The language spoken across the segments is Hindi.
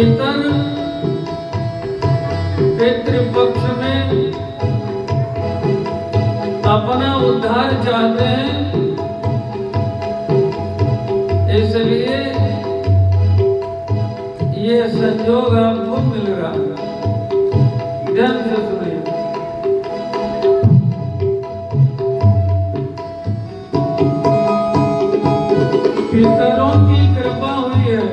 पितर पितृपक्ष में अपना उद्धार चाहते हैं, इसलिए ये संयोग आपको मिल रहा है। ध्यान से सुनिए। पितरों की कृपा हुई है,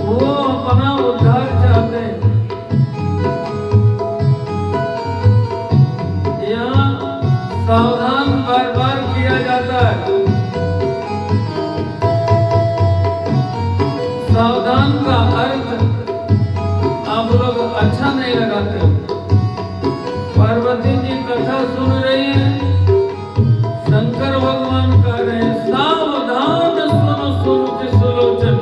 वो अपना उद्धार चाहते हैं। यहाँ सावधान बार बार किया जाता है। सावधान का अर्थ आप लोग अच्छा नहीं लगाते। पार्वती जी कथा सुन रही है, शंकर भगवान कह रहे हैं सावधान सुनो सुनो की सुलोचन।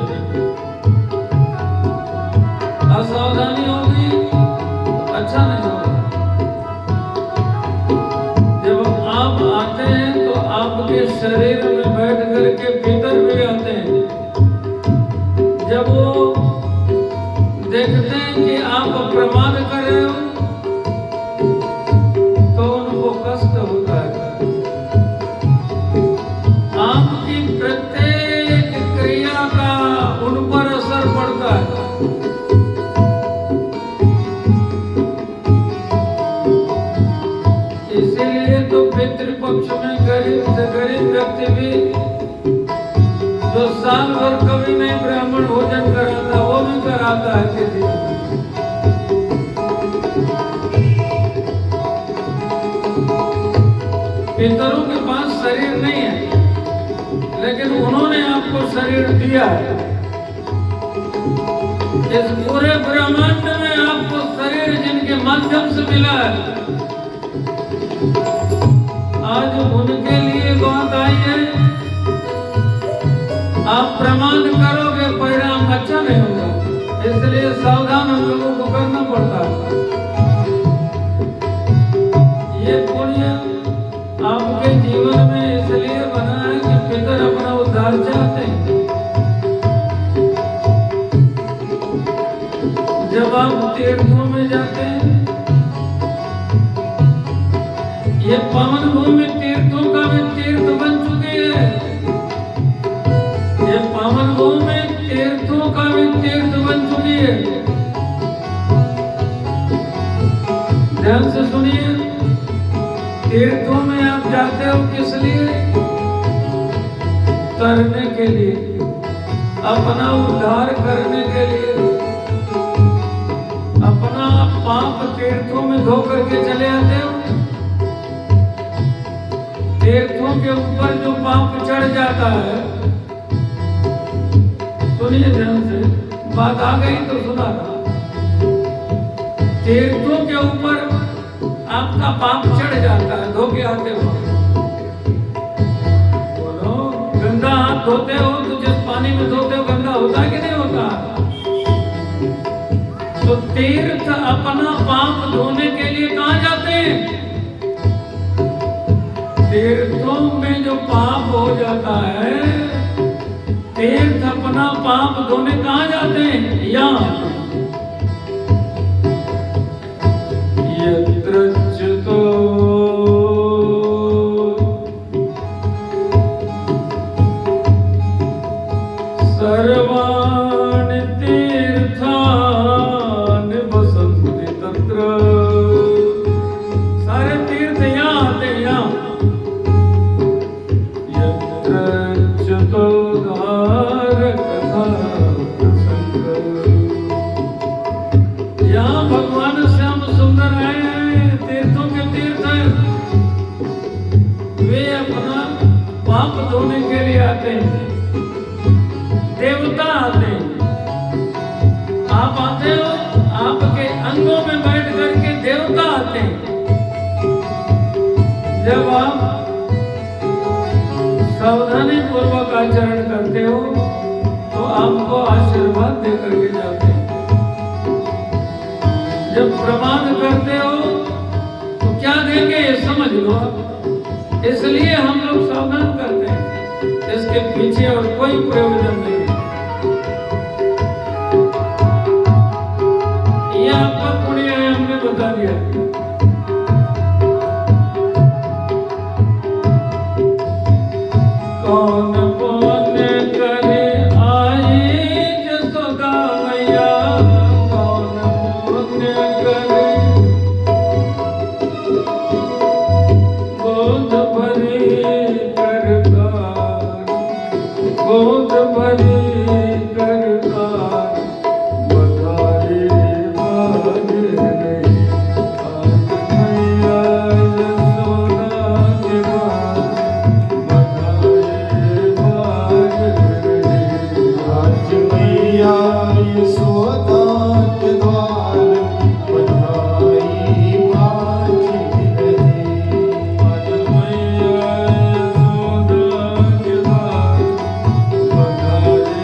असावधानी होगी तो अच्छा नहीं होगा। जब आप आते हैं तो आपके शरीर में बैठ करके पितर भी आते हैं। जब वो देखते हैं कि आप प्रमाद कर रहे हो तो उनको कष्ट होता है। आपकी प्रत्येक क्रिया का उन पर असर पड़ता है। इसीलिए तो पितृपक्ष में गरीब से गरीब व्यक्ति भी जो साल भर कभी नहीं ब्राह्मण भोजन कराता, वो भी कराता है किसी। पितरों के पास शरीर नहीं है, लेकिन उन्होंने आपको शरीर दिया है। इस पूरे ब्रह्मांड में आपको शरीर जिनके माध्यम से मिला है, आज उनके लिए बात आई है। आप प्रमाद करोगे, परिणाम अच्छा नहीं होगा। इसलिए सावधान हम लोगों को करना पड़ता है। ये पुण्य आपके जीवन में इसलिए बना है कि पितर अपना उद्धार चाहते हैं। जब आप तीर्थों में जाते हैं, ये पावन भूमि तीर्थों का भी तीर्थ बन चुकी है। ये पावन भूमि तीर्थों का भी तीर्थ बन चुकी है। ध्यान से सुनिए। तीर्थों में आप जाते हो किस लिए? तरने के लिए, अपना उद्धार करने के लिए। अपना पाप तीर्थों में धो करके चले आते हो। तीर्थों के ऊपर जो पाप चढ़ जाता है, सुनिए ध्यान से, बात आ गई तो सुना था। तीर्थों के ऊपर आपका पाप चढ़ जाता है, धो के आते हो। बोलो, गंगा हाथ धोते हो तो जिस पानी में धोते हो गंगा होता है कि नहीं होता? तो तीर्थ अपना पाप धोने के लिए कहाँ जाते हैं? तीर्थों में जो पाप हो जाता है, तीर्थ अपना पाप धोने कहाँ जाते हैं? यहाँ। यत्रच्युतो सर्वाणि तीर्थानि वसन्ति तत्र। सारे तीर्थ यहाँ आते हैं, यहाँ। यत्रच्युतो यहाँ भगवान श्याम सुंदर आए हैं, तीर्थों के तीर्थ हैं। वे अपना पाप धोने के लिए आते हैं। देवता आते हैं। आप आते हो, आपके अंगों में बैठ करके देवता आते हैं। जब आप सावधानी पूर्वक आचरण करते हो तो आपको आशीर्वाद दे करके जाते हैं। जब प्रमाद करते हो तो क्या देंगे ये समझ लो आप। इसलिए हम लोग सावधान करते हैं, इसके पीछे और कोई प्रयोजन नहीं है। ये आपका पुण्य है, हमने बता दिया। कौन पुण्य करे आई जसोदा मैया, कौन पुण्य करे गोद भरी करतार, गोद भरी करतार, बधाई बाज रही आज मैया यशोदा के द्वार, बधाई बाज रही आज मैया यशोदा के द्वार, बधाई बाज रही। आज मैया यशोदा के द्वार, बधाई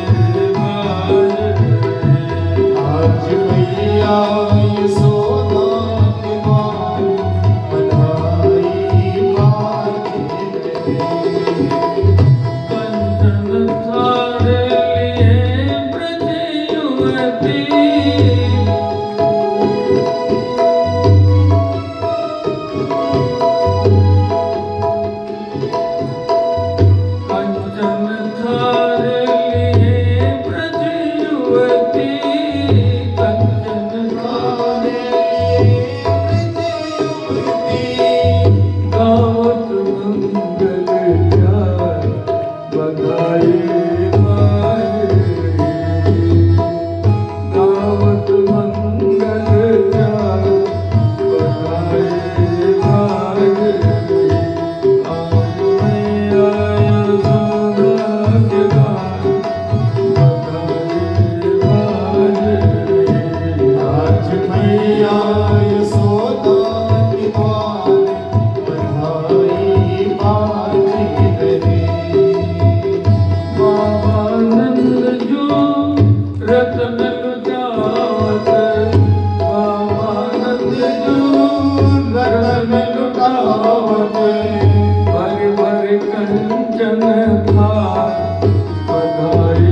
बाज रही। आज मैया यशोदा के द्वार, बधाई बाज रही। कंचन थार लिए ब्रज युवती, कंचन थार लिए ब्रज युवती, कंचन थार गावत मंगल चार, बधाई बाज रही। गावत मंगल चार, बधाई बाज रही। आज मैया यशोदा के द्वार, बधाई बाज रही। आज मैया यशोदा के द्वार, बधाई बाज रही। बाबा नंद जो रतन लुटावत, बाबा नंद जो रतन लुटावत, भर भर कंचन थार, बधाई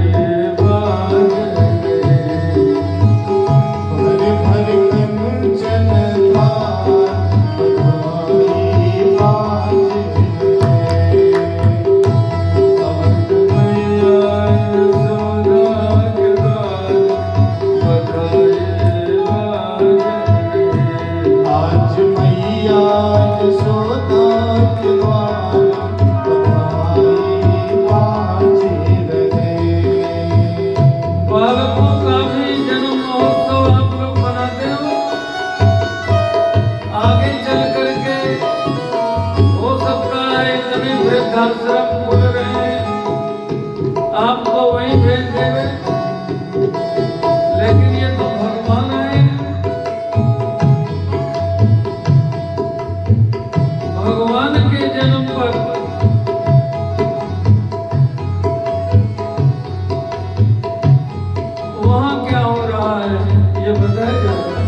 बाज रही। भर भर कंचन थार, बधाई बाज रही। आज मैया यशोदा के द्वार, बधाई बाज रही। आज मैया यशोदा के द्वार, बधाई बाज रही। बालकों का भी जन्म महोत्सव आप लोग मनाते हो। आगे चल करके हो सकता है कभी वृद्धाश्रम खुल रहे हैं, आपको वहीं भेज देवे, लेकिन ये तो भगवान है। भगवान के जन्म पर वहाँ क्या हो रहा है ये बताया जाता है।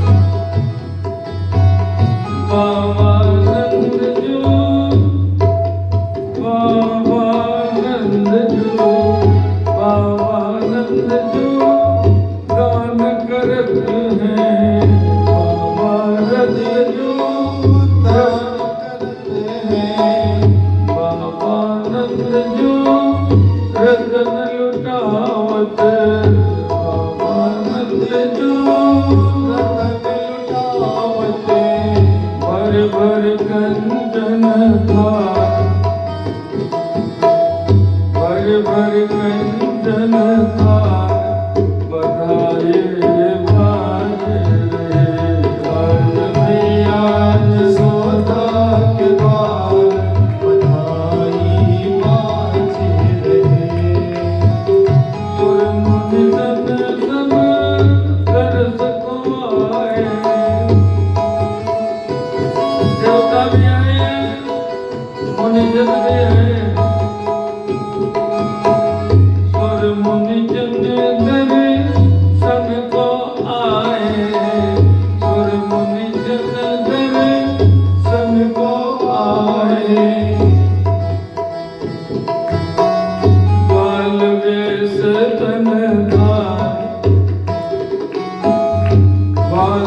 बाबा नंद जो, बाबा नंद जो, बाबा नंद जो गान करते हैं, बाबा नंद जो दान करते हैं, बाबा नंद जो रतन लुटावत, बाबा नंद जो रतन लुटावत, भर भर कंचन थार, भर भर कंचन थार, बधाई बाज रही। आज मैया यशोदा के द्वार, बधाई बाज रही। सुर मुनि जन सब दर्श को आए, देवता भी आए हैं, मुनि जन भी आए। सुर मुनि जन दर्शन को आए, सुर मुनि जन दर्शन को आए। बाल वेश तन धार, बाल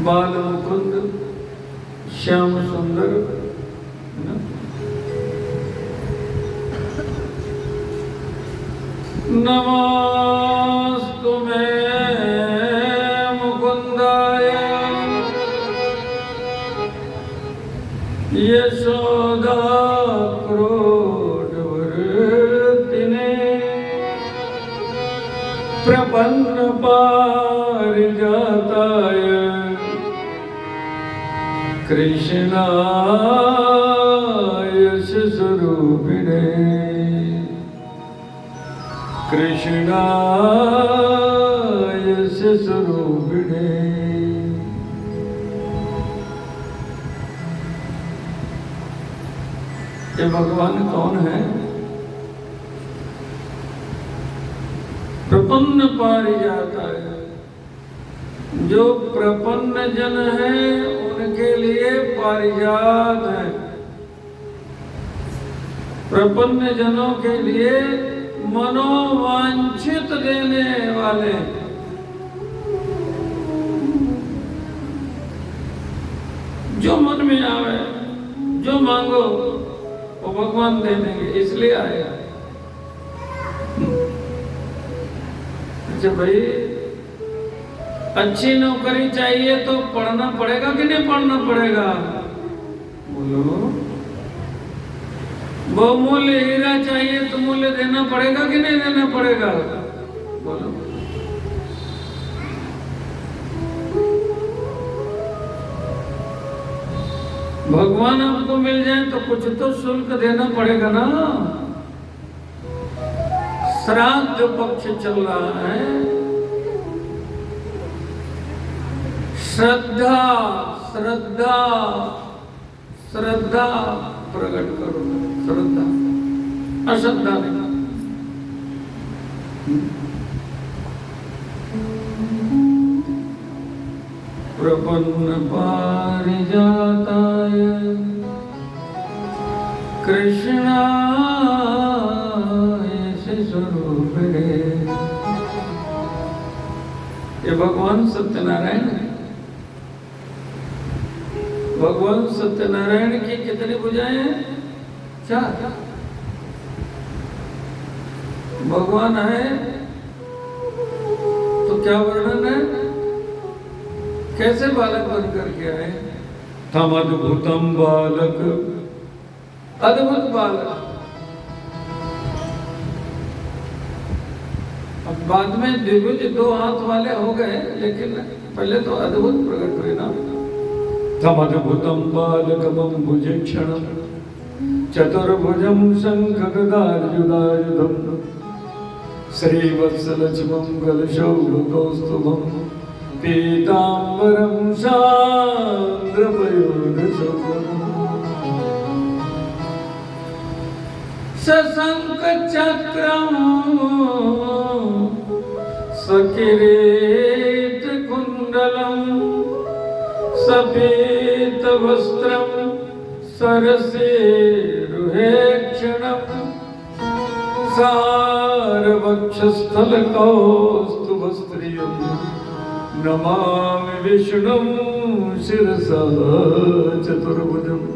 बाल मुकुंद श्याम सुंदर है ना? नमोस्तुमे मुकुंदाय यशोदा क्रोधवर्तिने प्रपन्न पारिजाताय कृष्णाय स्वरूपिणे कृष्णाय स्वरूपिणे। ये भगवान कौन है? प्रपन्न पारिजाता है। जो प्रपन्न जन है उनके लिए पारिजात है। प्रपन्न जनों के लिए मनोवांछित देने वाले। जो मन में आवे, जो मांगो वो भगवान दे देंगे, इसलिए आया। अच्छा भाई, अच्छी नौकरी चाहिए तो पढ़ना पड़ेगा कि नहीं पढ़ना पड़ेगा? बोलो। बहुमूल्य हीरा चाहिए तो मूल्य देना पड़ेगा कि नहीं देना पड़ेगा? बोलो। भगवान आपको मिल जाए तो कुछ तो शुल्क देना पड़ेगा ना। श्राद्ध पक्ष चल रहा है। श्रद्धा श्रद्धा श्रद्धा प्रकट करो। श्रद्धा, अश्रद्धा नहीं। प्रपन्न पारिजाताय कृष्णाय स्वरूपिणे। ये भगवान सत्यनारायण है। भगवान सत्यनारायण की कितनी भुजाएं हैं? 4। भगवान है तो क्या वर्णन है? कैसे बालक बन करके आए? तम अद्भुतम बालक, अद्भुत बालक। अब बाद में द्विभुज 2 हाथ वाले हो गए, लेकिन पहले तो अद्भुत प्रकट हुए ना। तम अद्भुतम बालकमं भुजक्षणं चतुर्भुजं शंखगदायुधायुधं श्रीवत्सलक्ष्मं गलशौभकौस्तुभं पीताम्बरं सान्द्रपयोधशोभनं सशङ्खचक्रं सकिरीटकुण्डलं सफेद वस्त्रं सरसेरुहेक्षणं सारवक्षस्थलकौस्तुभस्त्रियं नमामि विष्णुं शिरसा चतुर्भुजम्।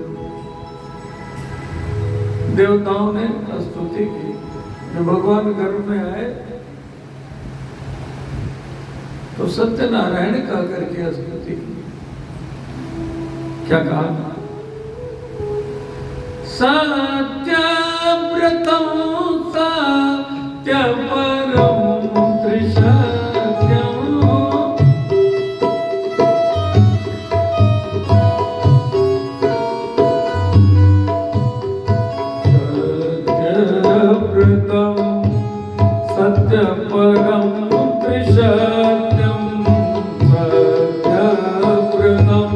देवताओं ने स्तुति की। जब भगवान गर्भ में आए तो सत्यनारायण कहा करके स्तुति की। क्या कहा? सत्यव्रतं सत्यपरं त्रिसत्यं सत्यव्रतं सत्यपरं त्रिसत्यं सत्यव्रतं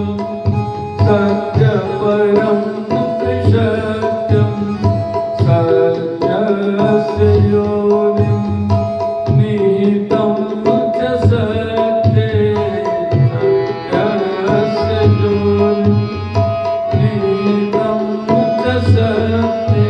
सत्यपरं त्रिसत्यं सत्यस्य योनिं निहितं च सत्ये सत्यस्य योनिं निहितं च सत्ये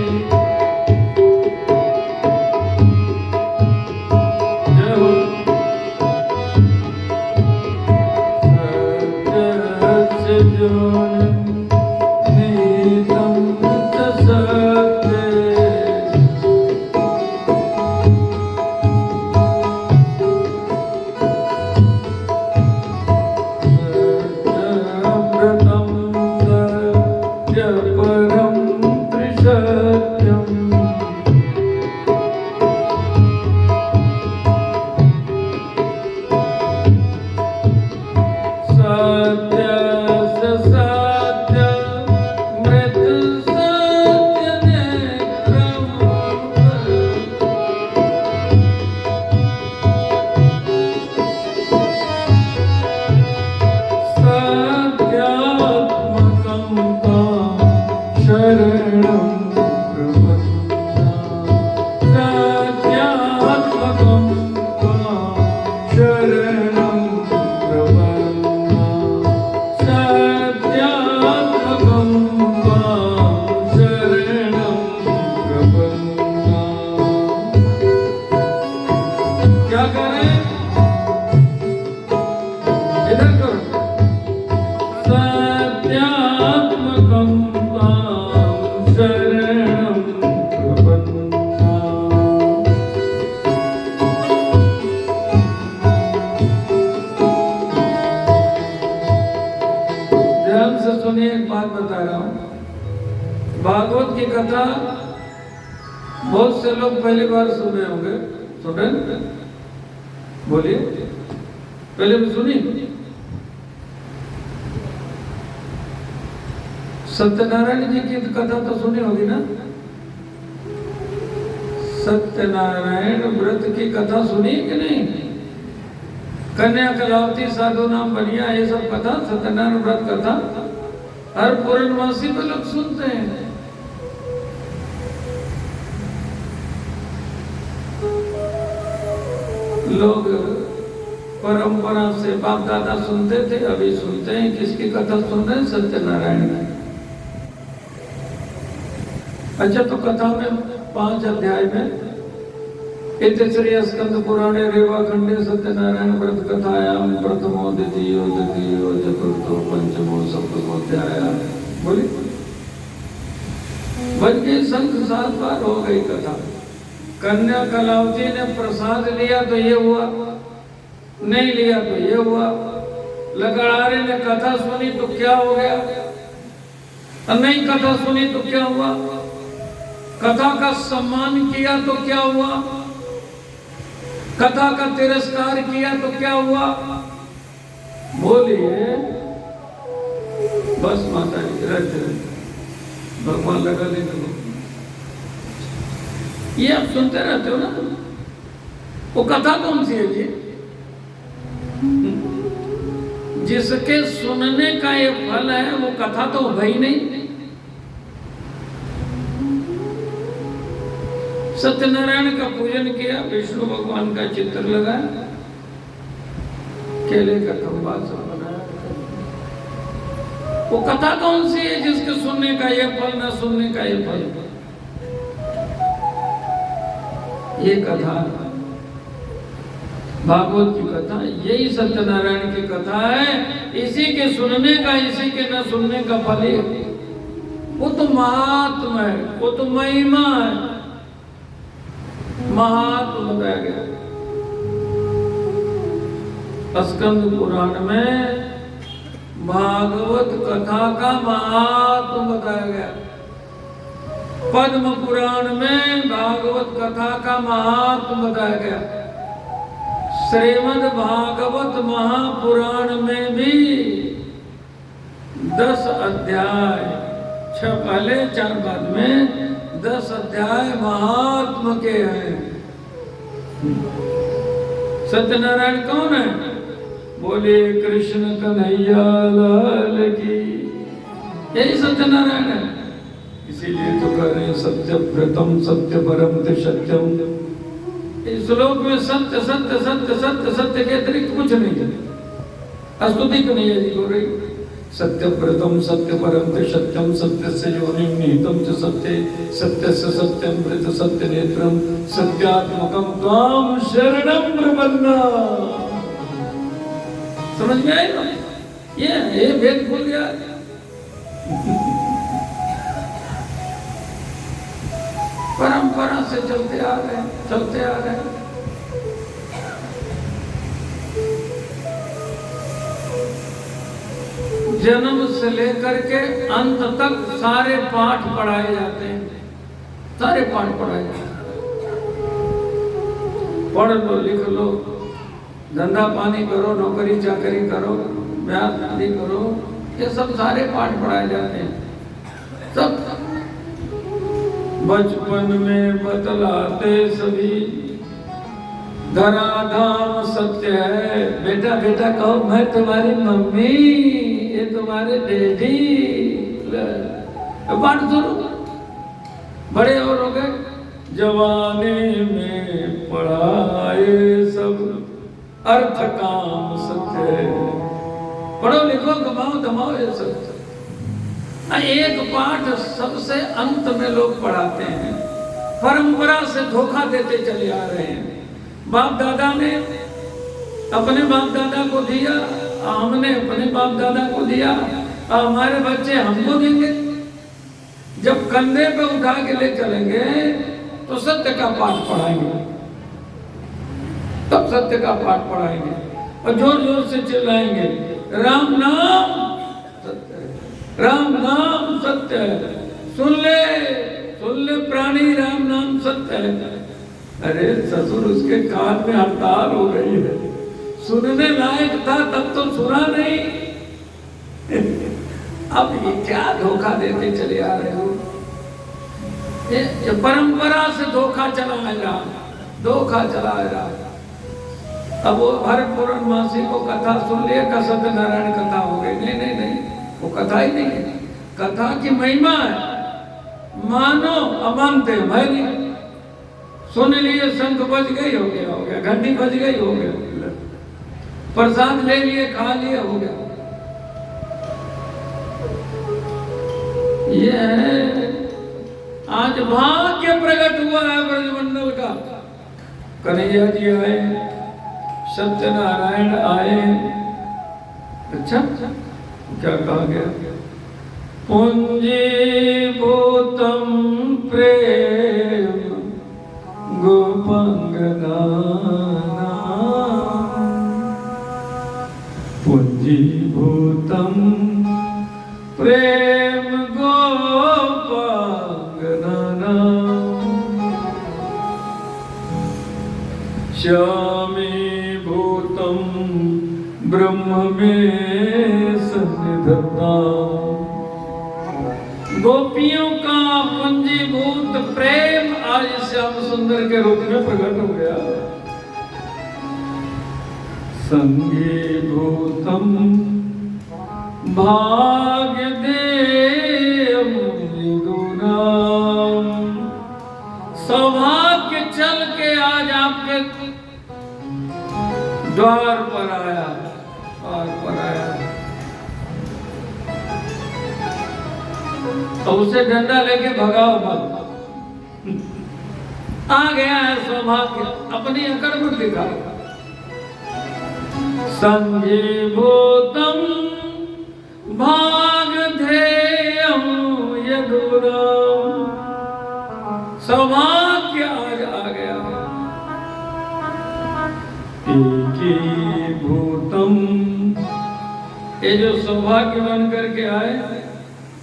सुनिए, एक बात बता रहा हूं। भागवत की कथा बहुत से लोग पहली बार सुन रहे होंगे। सुन रहे? बोलिए, पहले भी सुनी? सत्यनारायण जी की कथा तो सुनी होगी ना? सत्यनारायण व्रत की कथा सुनी कि नहीं? कन्या कलावती, साधु नाम बनिया, ये सब कथा, सत्यनारायण व्रत कथा हर पूर्णमासी में लोग सुनते हैं। लोग परंपरा से बाप दादा सुनते थे, अभी सुनते हैं। किसकी कथा सुन रहे हैं? सत्यनारायण की। अच्छा, तो कथा में 5 अध्याय में इतिश्री स्कंद पुराणे रेवा खंडे सत्यनारायण व्रत कथायाम प्रथमो द्वितीयो तृतीयो चतुर्थो पंचमो सप्तमोध्याय। बोली बन गई, संख 7 बार हो गई कथा। कन्या कलावती ने प्रसाद लिया तो ये हुआ, नहीं लिया तो ये हुआ। लकड़हारे ने कथा सुनी तो क्या हो गया, और नहीं कथा सुनी तो क्या हुआ। कथा का सम्मान किया तो क्या हुआ, कथा का तिरस्कार किया तो क्या हुआ। बोलिए, बस माता जी रहते भगवान लगा लेंगे। ये आप सुनते रहते हो ना, वो कथा कौन सी है जी? जिसके सुनने का ये फल है वो कथा तो भाई नहीं। सत्यनारायण का पूजन किया, विष्णु भगवान का चित्र लगाया, केले का खंबा सब बनाया। वो कथा कौन सी है जिसके सुनने का ये फल, ना सुनने का ये फल? ये कथा भागवत की कथा, यही सत्यनारायण की कथा है। इसी के सुनने का, इसी के न सुनने का फल है। वो तो महात्मा है, वो तो महिमा है, महात्मा बताया गया। स्कंद पुराण में भागवत कथा का महात्मा बताया गया। पद्म पुराण में भागवत कथा का महात्मा बताया गया। श्रीमद् भागवत महापुराण में भी 10 अध्याय, 6 पहले 4 बाद में 10 अध्याय महात्मा के हैं। सत्यनारायण कौन है? बोले कृष्ण कन्हैया लाल की। यही सत्यनारायण है। इसीलिए तो कह रहे हैं सत्य व्रतम सत्य परम सत्यम। इस श्लोक में सत्य सत्य सत्य सत्य सत्य के अतिरिक्त कुछ नहीं है। स्तुति क्यों नहीं है जी? हो रही सत्य व्रतम सत्य परम सत्यम सत्य से योनिम निहितम च सत्य सत्य से सत्यम व्रत सत्य नेत्रम सत्यात्मकम त्वाम शरणम प्रपन्ना। समझ में आई ना? ये भेद भूल गया। परंपरा से चलते आ रहे हैं, चलते आ रहे हैं। जन्म से लेकर के अंत तक सारे पाठ पढ़ाए जाते हैं, सारे पाठ पढ़ाए जाते हैं। पढ़ लो, लिख लो, धंधा पानी करो, नौकरी चाकरी करो, ब्याह शादी करो, ये सब सारे पाठ पढ़ाए जाते हैं। सब बचपन में बतलाते सभी धराधाम सत्य है। बेटा बेटा कहो मैं तुम्हारी मम्मी, ये तुम्हारे डैडी। पाठ शुरू, बड़े और हो गए। जवानी में पढ़ाए सब अर्थ काम सत्य है। पढ़ो लिखो कमाओ धमाओ, ये सब एक पाठ सबसे अंत में लोग पढ़ाते हैं। परंपरा से धोखा देते चले आ रहे हैं। बाप दादा ने अपने बाप दादा को दिया, हमने अपने बाप दादा को दिया, हमारे बच्चे हमको देंगे। जब कंधे पे उठा के ले चलेंगे तो सत्य का पाठ पढ़ाएंगे, तब सत्य का पाठ पढ़ाएंगे और जोर जोर से चिल्लाएंगे राम नाम सत्य है। राम नाम सत्य है, सुन ले प्राणी, राम नाम सत्य है। अरे ससुर, उसके कान में हड़ताल हो गई है, सुनने लायक था तब तो सुना नहीं। अब ये क्या धोखा देते चले आ रहे हो? ये परंपरा से धोखा चला आ रहा, धोखा चला आ रहा। अब वो हर पूर्णमासी को कथा सुन लिए का सत्यनारायण कथा हो गई। नहीं नहीं नहीं, वो कथा ही नहीं है, कथा की महिमा है। मानो अमानते भाई नहीं, सुन लिए, शंख बज गई, हो गया, घंटी बज गई, हो गया, प्रसाद ले लिए, खा लिए, हो गया। ये है आज भाग्य प्रकट हुआ है ब्रजमंडल का। कन्हैया जी आए, सत्यनारायण आए। अच्छा, क्या कहा गया? पुंजीभूतं प्रेम गोपांगना, पुंजीभूतं प्रेम गोपांगना, श्यामीभूतं ब्रह्म में सन्निधत्ता। गोपियों का पंजीभूत प्रेम आज श्याम सुंदर के रूप में प्रकट हो गया। संगीभूतम भाग्य देव विदुनाम, सौभाग्य चल के आज आपके द्वार पर आया, द्वार पर आया। तो उसे डंडा लेके भगाओ मत, आ गया है सौभाग्य, अपनी अकड़ मत दिखाओ। संजीभूतम भागधेयं यदुराम, सौभाग्य आज आ गया। एकीभूतम, ये जो सौभाग्य बन करके आए,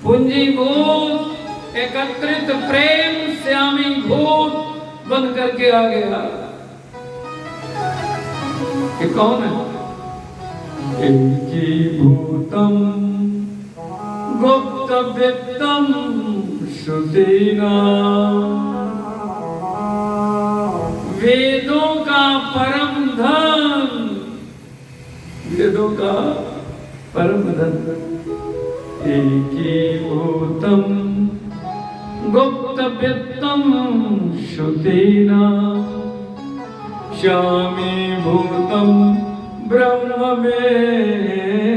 पुंजीभूत एकत्रित प्रेम श्यामीभूत बन करके आ गया। ये कौन है? एकीभूतम गुप्त वित्तम श्रुतिना, वेदों का परम धन, वेदों का परम धन। एकीभूतम गुप्त वित्तम श्रुतिना, श्यामीभूतम ब्रह्म में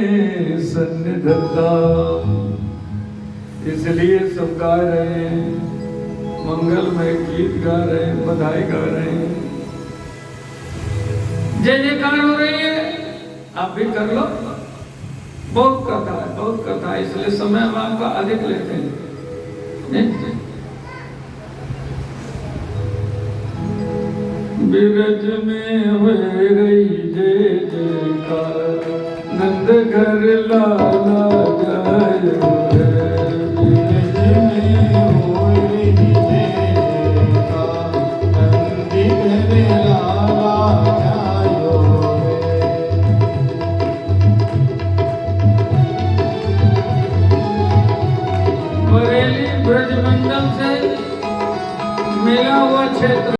सन्निधत्ता। इसलिए सब गा रहे हैं, मंगलमय गीत गा रहे हैं, बधाई गा रहे हैं, जय जयकार हो रही है। आप भी कर लो। बहुत कथा है, बहुत कथा है, इसलिए समय हम आपका अधिक लेते हैं। बिरज में हो गई जय जयकार, नंद घर लाला जय।